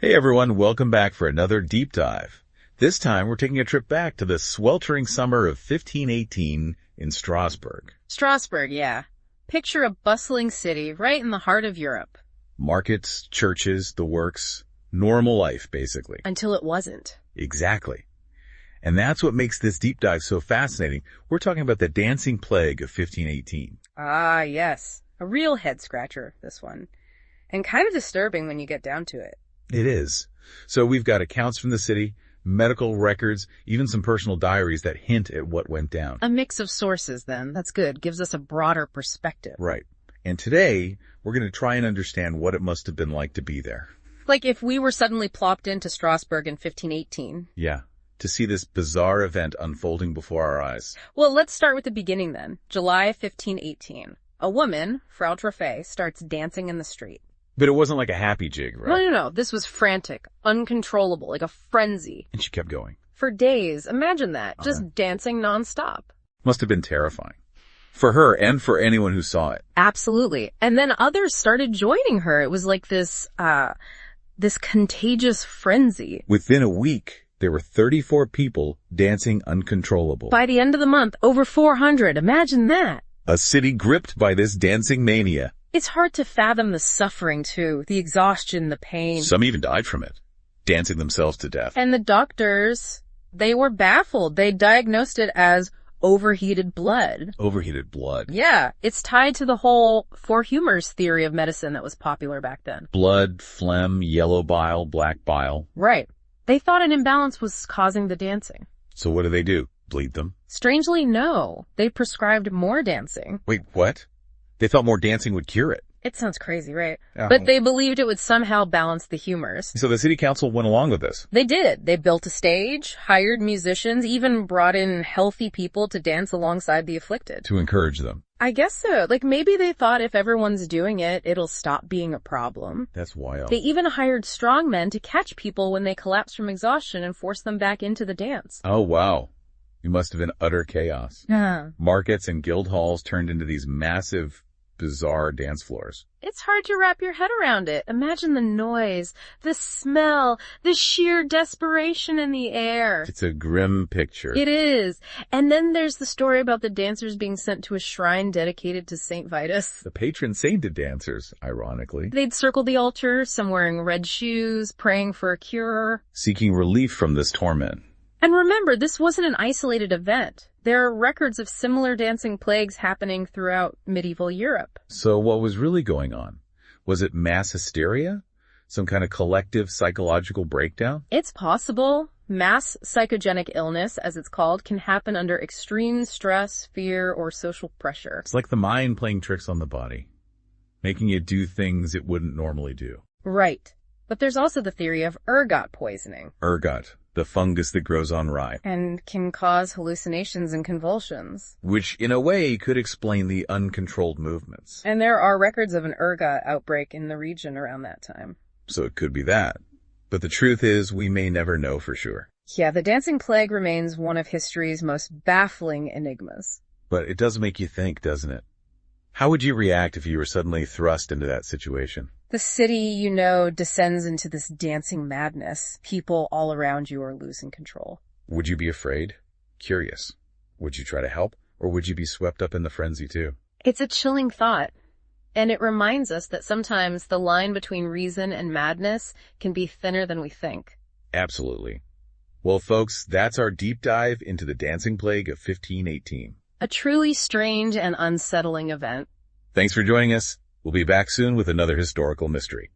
Hey everyone, welcome back for another deep dive. This time we're taking a trip back to the sweltering summer of 1518 in Strasbourg. Strasbourg, yeah. Picture a bustling city right in the heart of Europe. Markets, churches, the works. Normal life, basically. Until it wasn't. Exactly. And that's what makes this deep dive so fascinating. We're talking about the dancing plague of 1518. Ah, yes. A real head-scratcher, this one. And kind of disturbing when you get down to it. It is. So we've got accounts from the city, medical records, even some personal diaries that hint at what went down. A mix of sources, then. That's good. Gives us a broader perspective. Right. And today, we're going to try and understand what it must have been like to be there. Like if we were suddenly plopped into Strasbourg in 1518. Yeah. To see this bizarre event unfolding before our eyes. Well, let's start with the beginning then. July 1518. A woman, Frau Troffe, starts dancing in the street. But it wasn't like a happy jig, right? No. This was frantic, uncontrollable, like a frenzy. And she kept going. For days. Imagine that. Just dancing nonstop. Must have been terrifying. For her and for anyone who saw it. Absolutely. And then others started joining her. It was like this contagious frenzy. Within a week, there were 34 people dancing uncontrollable. By the end of the month, over 400. Imagine that. A city gripped by this dancing mania. It's hard to fathom the suffering, too. The exhaustion, the pain. Some even died from it, dancing themselves to death. And the doctors, they were baffled. They diagnosed it as overheated blood. Overheated blood. Yeah, it's tied to the whole four humors theory of medicine that was popular back then. Blood, phlegm, yellow bile, black bile. Right. They thought an imbalance was causing the dancing. So what do? Bleed them? Strangely, no. They prescribed more dancing. Wait, what? They thought more dancing would cure it. It sounds crazy, right? Oh. But they believed it would somehow balance the humors. So the city council went along with this. They did. They built a stage, hired musicians, even brought in healthy people to dance alongside the afflicted. To encourage them. I guess so. Like maybe they thought if everyone's doing it, it'll stop being a problem. That's wild. They even hired strong men to catch people when they collapsed from exhaustion and force them back into the dance. Oh, wow. It must have been utter chaos. Yeah. Markets and guild halls turned into these massive, bizarre dance floors. It's hard to wrap your head around it. Imagine the noise, the smell, the sheer desperation in the air. It's a grim picture. It is. And then there's the story about the dancers being sent to a shrine dedicated to Saint Vitus. The patron saint of dancers, ironically. They'd circle the altar, some wearing red shoes, praying for a cure. Seeking relief from this torment. And remember, this wasn't an isolated event. There are records of similar dancing plagues happening throughout medieval Europe. So what was really going on? Was it mass hysteria? Some kind of collective psychological breakdown? It's possible. Mass psychogenic illness, as it's called, can happen under extreme stress, fear, or social pressure. It's like the mind playing tricks on the body, making it do things it wouldn't normally do. Right. But there's also the theory of ergot poisoning. Ergot, the fungus that grows on rye. And can cause hallucinations and convulsions. Which, in a way, could explain the uncontrolled movements. And there are records of an ergot outbreak in the region around that time. So it could be that. But the truth is, we may never know for sure. Yeah, the dancing plague remains one of history's most baffling enigmas. But it does make you think, doesn't it? How would you react if you were suddenly thrust into that situation? The city, descends into this dancing madness. People all around you are losing control. Would you be afraid? Curious. Would you try to help? Or would you be swept up in the frenzy too? It's a chilling thought. And it reminds us that sometimes the line between reason and madness can be thinner than we think. Absolutely. Well, folks, that's our deep dive into the dancing plague of 1518. A truly strange and unsettling event. Thanks for joining us. We'll be back soon with another historical mystery.